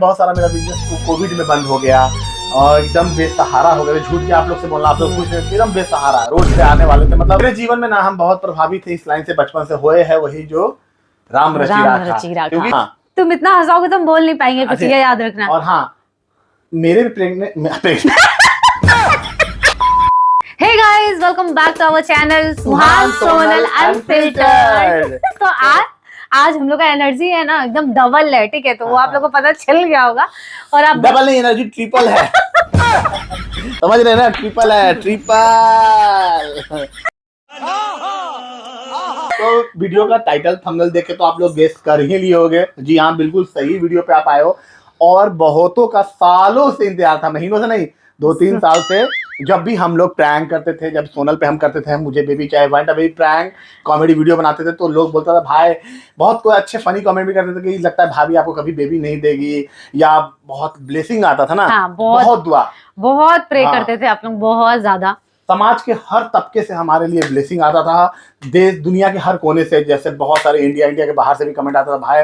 बहुत सारा मेरा बिजनेस कोविड में बंद हो गया और एकदम बेसहारा हो गए। झूठ के आप लोग से बोलना, आप लोग कुछ नहीं, एकदम बेसहारा रोड पे आने वाले थे। मतलब मेरे जीवन में ना हम बहुत प्रभावित थे इस लाइन से, बचपन से हुए है वही जो राम रची राखा। क्योंकि हाँ, तुम इतना हंसाओगे तुम बोल नहीं पाएंगे कुछ, ये याद रखना। और हाँ, मेरे भी pregnant Hey guys, welcome back to our channel Suhan Sonal unfiltered. तो आज हम लोग का एनर्जी है ना एकदम डबल है, ठीक है? तो वो आप लोगों को पता चल गया होगा। और आप डबल नहीं, एनर्जी ट्रिपल है। समझ रहे हैं ना, ट्रिपल है, ट्रिपल। तो वीडियो का टाइटल थंबनेल देख के तो आप लोग गेस कर ही लिए होंगे। जी हाँ, बिल्कुल सही वीडियो पे आप आए हो। और बहुतों का सालों से इंतजार था, महीनों से नहीं, 2-3 साल से। जब भी हम लोग प्रैंक करते थे, जब सोनल पे हम करते थे, मुझे बेबी चाहे want baby prank comedy video बनाते थे, तो लोग बोलता था भाई, बहुत कोई अच्छे फनी कमेंट भी करते थे कि लगता है भाभी आपको कभी बेबी नहीं देगी, या बहुत ब्लेसिंग आता था ना। हाँ, बहुत दुआ, बहुत प्रे करते थे आप लोग, बहुत ज्यादा। समाज के हर तबके से हमारे लिए ब्लेसिंग आता था, देश दुनिया के हर कोने से, जैसे बहुत सारे इंडिया के बाहर से भी कमेंट आता था, भाई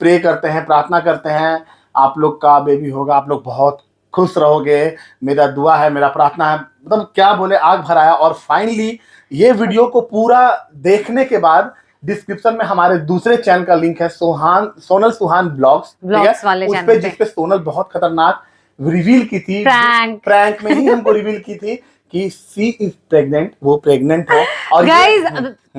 प्रे करते हैं, प्रार्थना करते हैं, आप लोग का बेबी होगा, आप लोग बहुत खुश रहोगे, मेरा दुआ है, मेरा प्रार्थना है। मतलब क्या बोले, आग भराया। और फाइनली ये वीडियो को पूरा देखने के बाद डिस्क्रिप्शन में हमारे दूसरे चैनल का लिंक है, सोनल सुहान ब्लॉग्स वाले उस पे, जिसपे सोनल बहुत खतरनाक रिवील की थी, प्रैंक में ही हमको रिवील की थी कि शी इज प्रेग्नेंट, वो प्रेग्नेंट है। और गाइस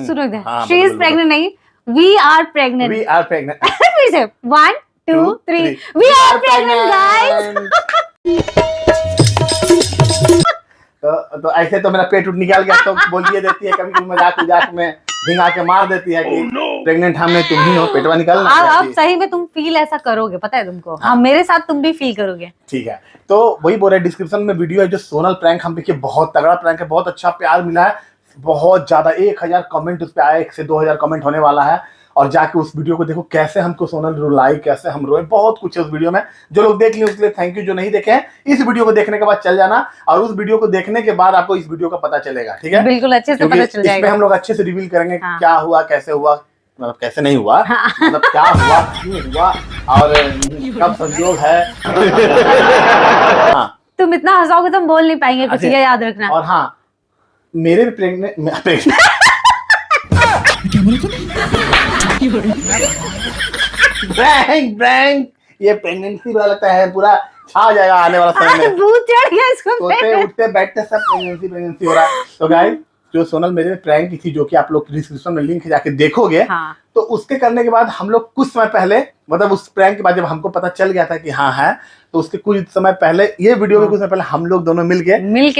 सुनो, शी इज प्रेग्नेंट नहीं, we are pregnant. We are pregnant. फिर से 1 2 3 वी आर प्रेग्नेंट गाइस। तो ऐसे तो मेरा पेट उठ निकाल गया, तो बोल दिए देती है कभी कभी मजाक में, भिंगा के मार देती है कि प्रेग्नेंट हमने, तुम ही हो, पेटवा निकालना। अब सही में तुम फील ऐसा करोगे, पता है तुमको। हाँ, मेरे साथ तुम भी फील करोगे। ठीक है, तो वही बोल रहे, डिस्क्रिप्शन में वीडियो है जो सोनल प्रैंक हम पे, बहुत तगड़ा प्रैंक है, बहुत अच्छा प्यार मिला है, बहुत ज्यादा 1000 कमेंट उस पे आए, 1 से 2000 कमेंट होने वाला है। और जाके उस वीडियो को देखो, कैसे हमको सोनल रुलाई, कैसे हम रोए, बहुत कुछ है उस वीडियो में। जो लोग देख लिए उसके लिए थैंक यू, जो नहीं देखे हैं इस वीडियो को देखने के बाद चल जाना, और उस वीडियो को देखने के बाद आपको इस वीडियो का पता चलेगा, ठीक है? बिल्कुल अच्छे से पता चल जाएगा। इसमें हम लोग अच्छे से रिवील करेंगे क्या हुआ, कैसे हुआ, मतलब कैसे नहीं हुआ, मतलब क्या हुआ, क्यों हुआ, और कब संयोग है। हाँ, तुम इतना हंसाओगे तुम बोल नहीं पाएंगे कुछ, ये याद रखना। और हाँ, मेरे भी प्रेग्नेंट ब्रैंक ये प्रेगनेंसी वाला लगता है, पूरा छा जाएगा आने वाला समय में। भूत चढ़ गया इसको, सोते उठते बैठते सब प्रेगनेंसी हो रहा है। तो गाइस, जो सोनल मेरे में प्रैंक की थी, जो कि आप लोग डिस्क्रिप्शन में लिंक जाके देखोगे, हाँ। तो उसके करने के बाद हम लोग कुछ समय पहले, मतलब उस प्रैंक के बाद जब हमको पता चल गया था कि हाँ है, तो उसके कुछ समय पहले, ये वीडियो के कुछ समय पहले हम लोग दोनों मिलके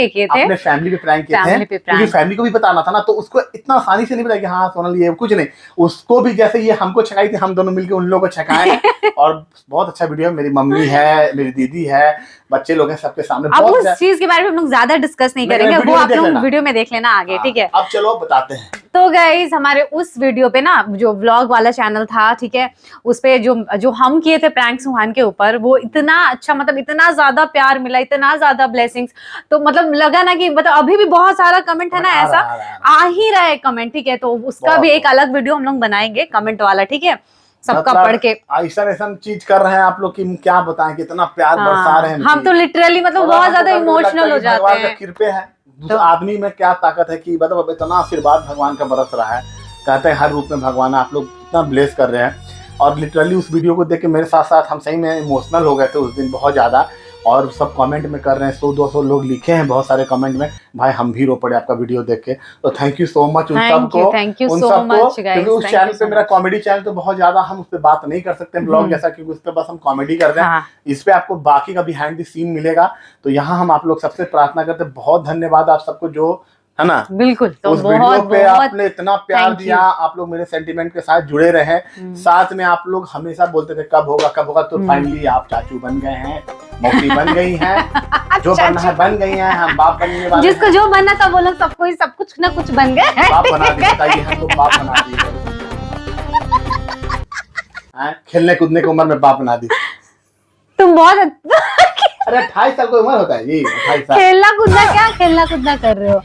किए थे, अपने फैमिली पे प्रैंक किए थे, क्योंकि फैमिली को भी बताना था ना, तो उसको इतना आसानी से नहीं पता कि हाँ सोनल ये कुछ नहीं, उसको भी जैसे ये हमको छकाई थी, हम दोनों मिलके उन लोगों को छकाए। और बहुत अच्छा वीडियो है, मेरी मम्मी है, मेरी दीदी है, बच्चे लोग हैं, सबके सामने। अब उस चीज के बारे में हम लोग ज्यादा डिस्कस नहीं करेंगे, वो आप लोग वीडियो में देख लेना आगे, ठीक है? अब चलो बताते हैं। तो गाइस, हमारे उस वीडियो पे ना, जो व्लॉग वाला चैनल था, ठीक है, उस पे जो हम किए थे प्रैंक सुहान के ऊपर, वो इतना अच्छा, मतलब इतना ज्यादा प्यार मिला, इतना ज्यादा ब्लेसिंग्स, तो मतलब लगा ना कि मतलब अभी भी बहुत सारा कमेंट है ना, ऐसा आ ही रहा है कमेंट, ठीक है? तो उसका भी एक अलग वीडियो हम लोग बनाएंगे कमेंट वाला, ठीक है? सबका पढ़ के ऐसा चीज कर रहे हैं आप लोग कि क्या बताएं, कितना प्यार बरसा रहे हैं। हम तो लिटरली मतलब बहुत ज्यादा इमोशनल हो जाते हैं। कृपा है, तो आदमी में क्या ताकत है कि मतलब इतना आशीर्वाद भगवान का बरस रहा है, कहते हैं हर रूप में भगवान आप लोग इतना ब्लेस कर रहे हैं। और लिटरली उस वीडियो को देख के मेरे साथ साथ हम सही में इमोशनल हो गए थे उस दिन, बहुत ज़्यादा। और सब कमेंट में कर रहे हैं, 100-200 लोग लिखे हैं बहुत सारे कमेंट में, भाई हम भी रो पड़े आपका वीडियो देख के। तो थैंक यू सो मच उन सबको, क्योंकि उस चैनल पे, मेरा कॉमेडी चैनल तो बहुत ज्यादा हम उस पर बात नहीं कर सकते ब्लॉग जैसा, क्योंकि उस पर बस हम कॉमेडी कर रहे हैं। इस पे आपको बाकी का बिहाइंड द सीन मिलेगा। तो यहाँ हम आप लोग सबसे प्रार्थना करते हैं, बहुत धन्यवाद आप सबको, जो है ना, बिल्कुल, तो उस वीडियो पे आपने इतना प्यार दिया, आप लोग मेरे सेंटीमेंट के साथ जुड़े रहे, साथ में आप लोग हमेशा बोलते थे कब होगा, तो फाइनली आप चाचू बन गए हैं, मौसी बन गई हैं, जो बनना है बन गई हैं, हम बाप बनने वाले, जिसको जो बनना था वो लोग सबको ही सब कुछ ना कुछ बन गए, बाप बना दिए, हमको बाप बना दिए, खेलने कूदने की उम्र में बाप बना दी। तुम बहुत अरे 28 साल की उम्र होता है जी, 28 साल। खेलना कूदना कर रहे हो?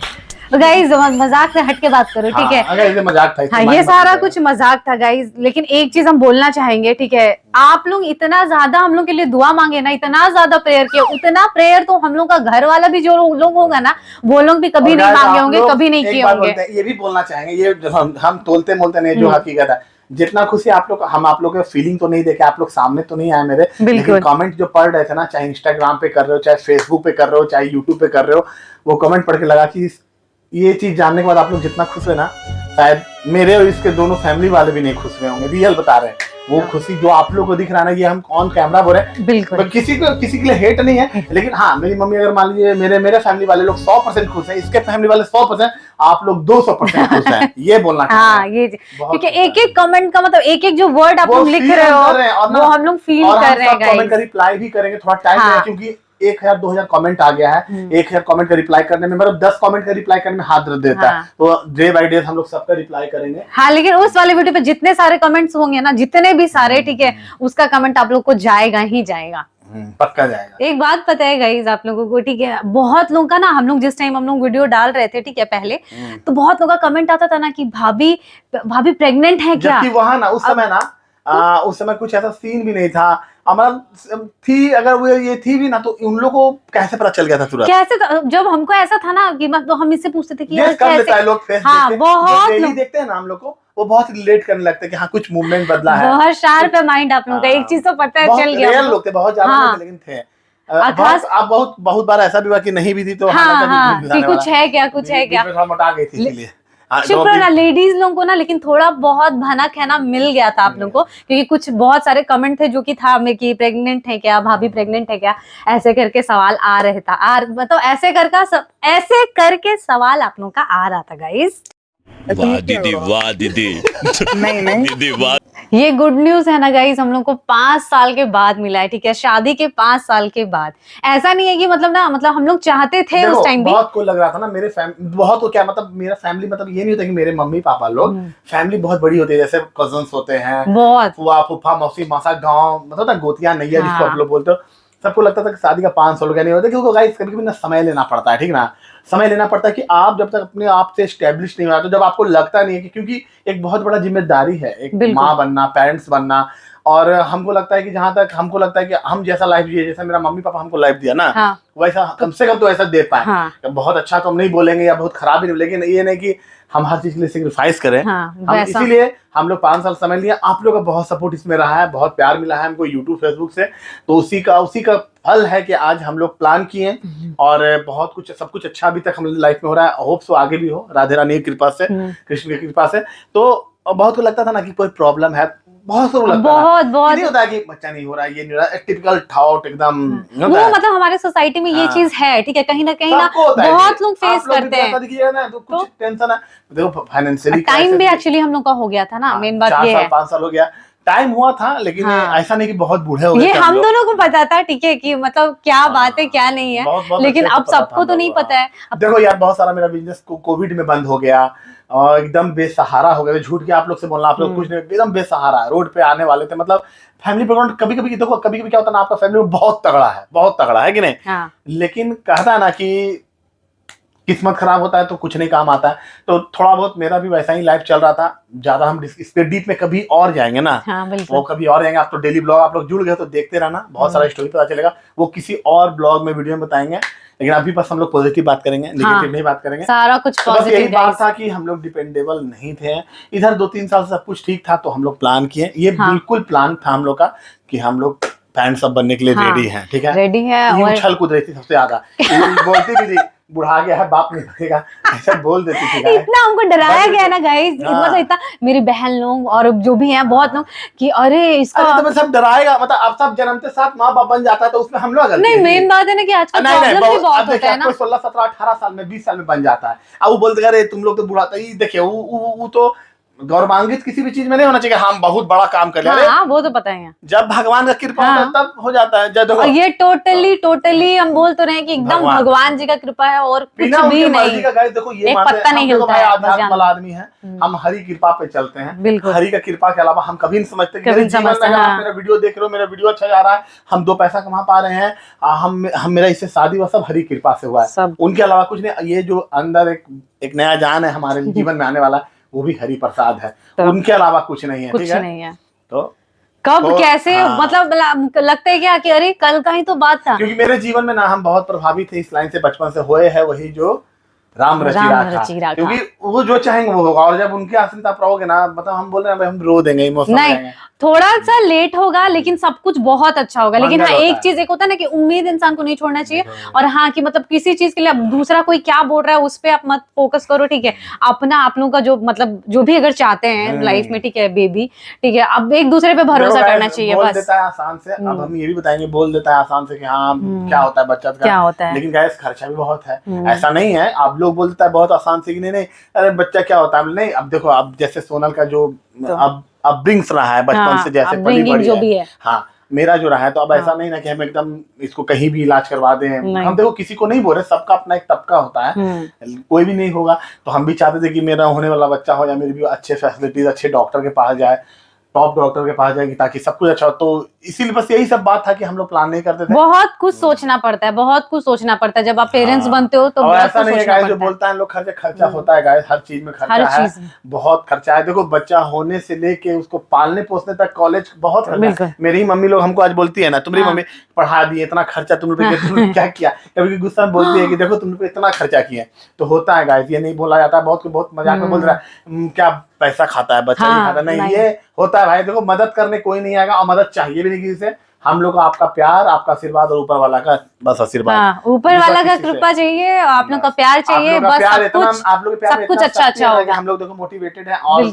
तो गाइज मजाक से हट के बात करो, ठीक है। अगर ये मजाक था, हाँ, ये सारा कुछ मजाक था गाइज, लेकिन एक चीज हम बोलना चाहेंगे, ठीक है, आप लोग इतना ज्यादा हम लोग के लिए दुआ मांगे ना, इतना ज्यादा प्रेयर किया, उतना प्रेयर तो हम लोग का घर वाला भी जो लोग होगा ना, वो लोग भी कभी नहीं मांगे होंगे, कभी नहीं किए होंगे। ये भी बोलना चाहेंगे, ये हम तोलते मोलते नहीं, जो हकीकत है, जितना खुशी आप लोग, हम आप लोग के फीलिंग तो नहीं देखे, आप लोग सामने तो नहीं आए मेरे, लेकिन कमेंट जो पढ़ रहे थे ना, चाहे इंस्टाग्राम पे कर रहे हो, चाहे फेसबुक पे कर रहे हो, चाहे यूट्यूब पे कर रहे हो, वो कमेंट पढ़ के लगा कि ये चीज जानने के बाद आप लोग जितना खुश हुए ना, शायद मेरे और इसके दोनों फैमिली वाले भी नहीं खुश हुए होंगे। रियल बता रहे हैं, वो खुशी जो आप लोग को दिख रहा है ना, ये हम ऑन कैमरा बोल रहे हैं, बिल्कुल किसी के लिए हेट नहीं है, लेकिन हाँ, मेरी मम्मी अगर मान लीजिए मेरे फैमिली वाले लोग 100% खुश हैं, इसके फैमिली वाले 100%, आप लोग 200% खुश हैं, ये बोलना हाँ, ये क्योंकि एक एक कमेंट का मतलब एक एक जो वर्ड आप लोग लिख रहे हो, वो हम लोग फील कर रहे हैं। कमेंट का रिप्लाई भी करेंगे, थोड़ा टाइम लगेगा, क्योंकि 1000-2000 कमेंट आ गया है, 1000 कमेंट का रिप्लाई करने में, मतलब 10 कमेंट का रिप्लाई करने में हाथ दर्द देता है, तो डे बाय डे हम लोग सबका रिप्लाई करेंगे। हाँ, लेकिन उस वाले वीडियो पे जितने सारे कमेंट्स होंगे ना, जितने भी सारे, ठीक है, उसका कमेंट आप लोग को जाएगा ही जाएगा, पक्का जाएगा। एक बात पता है गाइस आप लोगों को, ठीक है, बहुत लोगों का ना, हम लोग जिस टाइम हम लोग वीडियो डाल रहे थे, ठीक है, पहले तो बहुत लोगों का कमेंट आता था ना कि भाभी प्रेग्नेंट है क्या, जबकि वहां ना उस समय ना उस समय कुछ ऐसा सीन भी नहीं था, हमारा थी, अगर वो ये थी भी ना, तो उन लोगों को कैसे पता चल गया था तुरंत? कैसे, जब हमको ऐसा था ना कि मतलब हम इससे पूछते थे कि यार कैसे लोग फेस हाँ, बहुत लोग देखते हैं ना हम लोग को, वो बहुत रिलेट करने लगते हैं कि हाँ, कुछ मूवमेंट बदला है, बहुत शार्प है माइंड आप लोगों का, एक चीज तो पता है चल गया। रियल लोग थे, बहुत ज्यादा नहीं थे, लेकिन थे। अब बहुत बार ऐसा भी हुआ कि नहीं भी थी, तो कि कुछ है क्या, कुछ है क्या, थोड़ा मोटा गई थी, इसलिए शुक्र ना लेडीज लोगों को ना, लेकिन थोड़ा बहुत भनक है ना मिल गया था आप लोगों को, क्योंकि कुछ बहुत सारे कमेंट थे जो कि था में कि प्रेग्नेंट है क्या, भाभी प्रेग्नेंट है क्या, ऐसे करके सवाल आ रहा था, मतलब ऐसे करके सवाल आप लोगों का आ रहा था गाइस। वाह दीदी, वाह दीदी, नहीं दीदी वाह। ये गुड न्यूज है ना गाइस, हम लोग को 5 साल के बाद मिला है, ठीक है, शादी के 5 साल के बाद। ऐसा नहीं है कि मतलब ना, मतलब हम लोग चाहते थे उस टाइम भी, बहुत को लग रहा था ना, मेरे बहुत को क्या मतलब, मेरा फैमिली मतलब ये नहीं होता कि मेरे मम्मी पापा लोग, फैमिली बहुत बड़ी होती है, जैसे कजन्स होते हैं, बहुत फुआ फूफा मौसी मासा, गाँव मतलब गोतिया नैया जिसको आप लोग बोलते हो, सबको लगता था कि शादी का 5 साल का नहीं होता, क्योंकि गाइस कभी कभी ना समय लेना पड़ता है, ठीक ना, समय लेना पड़ता है कि आप जब तक अपने आप से स्टेब्लिश नहीं हुआ, तो जब आपको लगता नहीं है कि, क्योंकि एक बहुत बड़ा जिम्मेदारी है, एक माँ बनना, पेरेंट्स बनना, और हमको लगता है कि जहां तक हमको लगता है कि हम जैसा लाइफ जिए, जैसा मेरा मम्मी पापा हमको लाइफ दिया ना, वैसा कम से कम तो ऐसा दे पाए। बहुत अच्छा तो हम नहीं बोलेंगे या बहुत खराब भी नहीं, लेकिन ये नहीं कि हम हर चीज के लिए सेक्रीफाइस करें। हम इसीलिए हम लोग 5 साल समय लिया, आप लोग का बहुत सपोर्ट इसमें रहा है, बहुत प्यार मिला है हमको यूट्यूब फेसबुक से, तो उसी का फल है कि आज हम लोग प्लान किए, और बहुत कुछ सब कुछ अच्छा अभी तक हम लाइफ में हो रहा है, होप सो आगे भी हो, राधे रानी की कृपा से, कृष्ण की कृपा से। तो बहुत को लगता था ना कि कोई प्रॉब्लम है, बहुत नहीं होता कि बच्चा नहीं हो रहा है, ये नहीं हो रहा है, एक टिपिकल थॉट एकदम वो मतलब हमारे सोसाइटी में ये चीज है, ठीक है, कहीं ना बहुत लोग फेस करते हैं, देखिए ना, तो कुछ टेंशन है, देखो फाइनेंशियली टाइम भी एक्चुअली हम लोग का हो गया था ना, मेन बात ये है, 5 साल हो गया, टाइम हुआ था, लेकिन ऐसा नहीं कि बहुत बूढ़े हो गए, ये हम दोनों को पता था, ठीक है, कि मतलब क्या बात है क्या नहीं है, लेकिन अब सबको तो नहीं पता है। देखो यार, बहुत सारा मेरा बिजनेस कोविड में बंद हो गया, और एकदम बेसहारा हो गए, झूठ के आप लोग से बोलना, आप लोग कुछ नहीं, एकदम बेसहारा, रोड पे आने वाले थे, मतलब फैमिली बैकग्राउंड कभी कभी देखो, कभी कभी क्या होता है ना, आपका फैमिली बहुत तगड़ा है कि नहीं, लेकिन कहता है ना कि किस्मत खराब होता है तो कुछ नहीं काम आता है, तो थोड़ा बहुत मेरा भी वैसा ही लाइफ चल रहा था, ज्यादा हम इस पे डीप में कभी और जाएंगे ना, वो कभी और जाएंगे, आप तो डेली ब्लॉग आप लोग जुड़ गए तो देखते रहना, बहुत सारा स्टोरी पता चलेगा, वो किसी और ब्लॉग में वीडियो में बताएंगे, लेकिन अभी बस हम लोग पॉजिटिव बात करेंगे, नेगेटिव नहीं बात करेंगे, सारा कुछ तो बस यही बात था कि हम लोग डिपेंडेबल नहीं थे, इधर 2-3 साल से सब कुछ ठीक था, तो हम लोग प्लान किए, ये बिल्कुल प्लान था हम लोग का कि हम लोग फैन सब बनने के लिए रेडी हैं, ठीक है, रेडी है, ये उछल कूद रही थी सबसे ज्यादा, बोलती भी थी बुढ़ा गया है, बाप नहीं बनेगा, ऐसा बोल देती थी, इतना हमको डराया गया ना गाइस, मतलब इतना मेरी बहन लोग और जो भी हैं बहुत लोग कि अरे इसका तो सब डराएगा, मतलब अब सब जन्मते साथ माँ बाप बन जाता है, तो उसमें हम लोग नहीं, मेन बात है ना कि आजकल प्रॉब्लम भी बहुत होता है ना, 16, 17, 18 साल में, 20 साल में बन जाता है, अब वो बोलते अरे तुम लोग तो बुढ़ा था, देखिए वो तो गौरवान्वित किसी भी चीज में नहीं होना चाहिए हम बहुत बड़ा काम कर रहे हैं। हाँ वो तो पता ही है। जब भगवान का कृपा होता है तब हो जाता है। जब देखो और ये टोटली हम बोल तो रहे हैं कि एकदम भगवान जी का कृपा है और कुछ बिना भी उनकी मर्जी नहीं, का गाइस देखो ये एक मानते हैं, पत्ता नहीं हम देखो हिलता भाई है, आध्यात्म वाला आदमी है, हम हरि कृपा पे चलते हैं। बिल्कुल। हरि का कृपा के अलावा हम कभी नहीं समझते कि कभी मेरे नहीं जीवन में समझते, अगर आप हाँ। मेरा वीडियो देख रहे हो, मेरा वीडियो अच्छा जा रहा है, हम 2 पैसा कमा पा रहे हैं, हम मेरा इससे शादी हुआ सब हरि कृपा से हुआ है, सब। उनके अलावा कुछ नहीं। ये जो अंदर एक नया जान है हमारे जीवन में आने वाला, वो भी हरि प्रसाद है, उनके अलावा कुछ नहीं है। कुछ ठीक है, नहीं है। तो कब तो, कैसे हाँ। मतलब लगता है क्या कि अरे कल का ही तो बात था। क्योंकि मेरे जीवन में ना हम बहुत प्रभावित थे इस लाइन से, बचपन से होए है वही जो राम रची राखा, क्योंकि वो जो चाहेंगे वो होगा। और जब उनके आश्रित आप रहोगे ना, मतलब हम बोल रहे हैं हम रो देंगे, इमोशनल हो जाएंगे। थोड़ा सा लेट होगा लेकिन सब कुछ बहुत अच्छा होगा। लेकिन हाँ एक चीज एक होता है ना कि उम्मीद इंसान को नहीं छोड़ना चाहिए। और हाँ कि मतलब किसी चीज के लिए अब दूसरा कोई क्या बोल रहा है उस पे आप मत फोकस करो, ठीक है। अपना आप लोगों का जो मतलब जो भी अगर चाहते हैं लाइफ में, ठीक है बेबी, ठीक है, अब एक दूसरे पे भरोसा करना चाहिए बोल बस। देता है आसान से, अब हम ये भी बताएंगे, बोल देता है आसान से कि हाँ क्या होता है बच्चा का, क्या होता है, लेकिन गैस खर्चा भी बहुत है। ऐसा नहीं है आप लोग बोल देता है बहुत आसान से कि नहीं अरे बच्चा क्या होता है, नहीं। अब देखो अब जैसे सोनल का जो अब ब्रिंग्स रहा है बचपन से, जैसे पली बड़ी जो भी है, हाँ मेरा जो रहा है, तो अब ऐसा नहीं ना कि हम एकदम इसको कहीं भी इलाज करवा दें। हम देखो किसी को नहीं बोल रहे, सबका अपना एक तबका होता है, कोई भी नहीं होगा। तो हम भी चाहते थे कि मेरा होने वाला बच्चा हो या मेरी भी अच्छे फैसिलिटीज, अच्छे डॉक्टर के पास जाए, टॉप डॉक्टर के पास जाएगी, ताकि सब कुछ अच्छा हो। तो इसीलिए बस यही सब बात था कि हम लोग प्लान नहीं करते थे। बहुत कुछ सोचना पड़ता है, बहुत कुछ सोचना पड़ता है जब आप पेरेंट्स बनते हो तो। ऐसा नहीं है गाइस जो बोलता है लोग खर्चा होता है गाइस, हर चीज में खर्चा है, बहुत खर्चा है। देखो बच्चा होने से लेके उसको पालने पोसने तक, कॉलेज बहुत खर्चा है। मेरी मम्मी लोग हमको आज बोलती है ना, तुम्हारी मम्मी पढ़ा दी, इतना खर्चा तुम लोग क्या किया, कभी गुस्सा में बोलती है कि देखो तुम लोग इतना खर्चा किया। तो होता है गाइस, ये नहीं बोला जाता, बहुत मजाक में बोल रहा है क्या पैसा खाता है बच्चा, नहीं खाता, नहीं ये होता है भाई। देखो मदद करने कोई नहीं आएगा और मदद चाहिए भी नहीं किसी से। हम लोग को आपका प्यार, आपका आशीर्वाद और ऊपर वाला का बस आशीर्वाद, ऊपर वाला का कृपा चाहिए, आप लोग का प्यार चाहिए, बस सब कुछ अच्छा होगा। हम लोग देखो मोटिवेटेड है और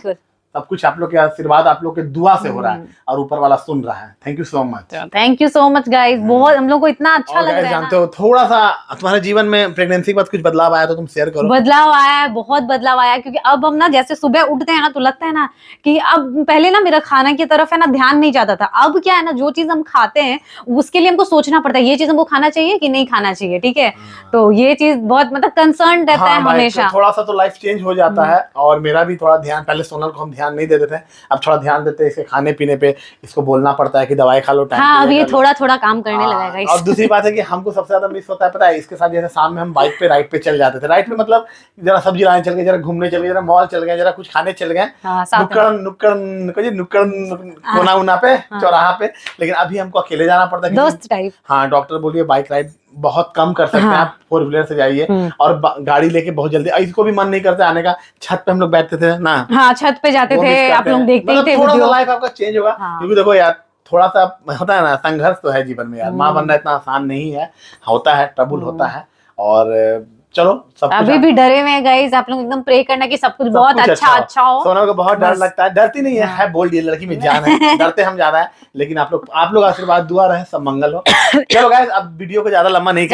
सब कुछ आप लोग के आशीर्वाद, आप लोग के दुआ से हो रहा है और ऊपर वाला सुन रहा है। Thank you so much, thank you so much guys, बहुत हम लोग को इतना अच्छा लग रहा है। जानते हो थोड़ा सा तुम्हारे जीवन में प्रेगनेंसी के बाद कुछ बदलाव आया तो तुम शेयर करो। बदलाव आया है, बहुत बदलाव आया है, क्योंकि अब हम ना जैसे सुबह उठते हैं ना तो लगता है ना कि अब पहले ना मेरा खाना की तरफ है ना ध्यान नहीं जाता था। अब क्या है ना, जो चीज हम खाते हैं उसके लिए हमको सोचना पड़ता है, ये चीज हमको खाना चाहिए कि नहीं खाना चाहिए, ठीक है। तो ये चीज बहुत मतलब कंसर्न रहता है हमेशा। थोड़ा सा तो लाइफ चेंज हो जाता है और मेरा भी थोड़ा ध्यान, पहले सोनल को हम ध्यान नहीं देते थे, अब थोड़ा ध्यान देते हैं इसके खाने पीने पे। इसको बोलना पड़ता है कि दवाई खा लो टाइम पे। अब ये थोड़ा थोड़ा काम करने लगा है। और दूसरी बात है कि हमको सबसे ज्यादा मिस होता है पता है इसके साथ, जैसे शाम में हम बाइक पे राइड पे चल जाते थे। राइड पे मतलब जरा सब्जी लाने चल गए, जरा घूमने चल गए, जरा मॉल चल गए, जरा कुछ खाने चल गए, नुक्कड़ कोना उना पे, चौराहा पे। लेकिन अभी हमको अकेले जाना पड़ता है दोस्त टाइप। हाँ डॉक्टर बोलिए बाइक राइड बहुत कम कर सकते हैं आप, 4 व्हीलर से जाइए और गाड़ी लेके बहुत जल्दी। इसको भी मन नहीं करता आने का, छत पे हम लोग बैठते थे ना, हाँ छत पे जाते थे, आप लोग देखते ही थे। थोड़ा सा लाइफ आपका चेंज होगा, क्योंकि देखो यार थोड़ा सा होता है ना, संघर्ष तो है जीवन में यार, माँ बनना इतना आसान नहीं है, होता है ट्रबल होता है। और चलो सब अभी भी डरे हुए हैं गाइस, आप लोग एकदम प्रे करना कि सब कुछ बहुत अच्छा हो। सोनल को बहुत डर लगता है, डरती नहीं है बोल्ड, ये लड़की में जान है, डरते हम ज्यादा है, लेकिन आप लोग आशीर्वाद दुआ रहे, सब मंगल हो। चलो गाइस अब वीडियो को ज्यादा लंबा नहीं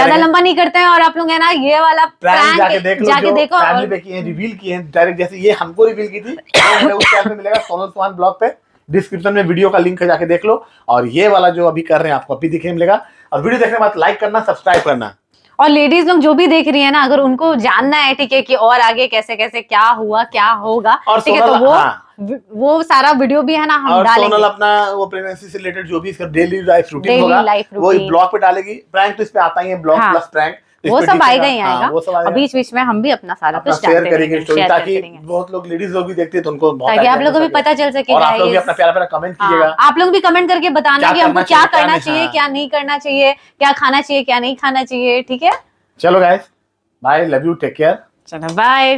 करते हैं, और आप लोग है ना ये वाला प्रैंक जाके देखो फैमिली पे किए, रिवील किए डायरेक्ट, जैसे ये हमको रिवील की थी, उस चैनल पे मिलेगा सोनल सुहान ब्लॉग पे, डिस्क्रिप्शन में वीडियो का लिंक है, जाके देख लो। और ये वाला जो अभी कर रहे हैं आपको अभी दिखने मिलेगा। और वीडियो देखने के बाद लाइक करना, सब्सक्राइब करना। और लेडीज लोग जो भी देख रही है ना, अगर उनको जानना है ठीक है कि और आगे कैसे कैसे क्या हुआ क्या होगा, ठीक है, तो वो सारा वीडियो भी है ना हम डालेंगे। सोनल अपना वो प्रेगनेंसी से रिलेटेड जो भी इसका डेली लाइफ रूटीन होगा वो ब्लॉग पे डालेगी। प्रैंक तो इस पे आता ही है, ब्लॉग प्लस प्रैंक, वो सब आएगा ही आएगा। और बीच बीच में हम भी अपना सारा कुछ शेयर करेंगे, ताकि बहुत लोग लेडीज लोग भी देखते हैं तो उनको बहुत, ताकि आप लोगों को भी पता चल सके। और आप लोग भी अपना प्यारा प्यारा कमेंट कीजिएगा, आप लोग भी कमेंट करके बताना कि हमको क्या करना चाहिए, क्या नहीं करना चाहिए, क्या खाना चाहिए, क्या नहीं खाना चाहिए, ठीक है। चलो guys bye, love you, take care, चलो बाय।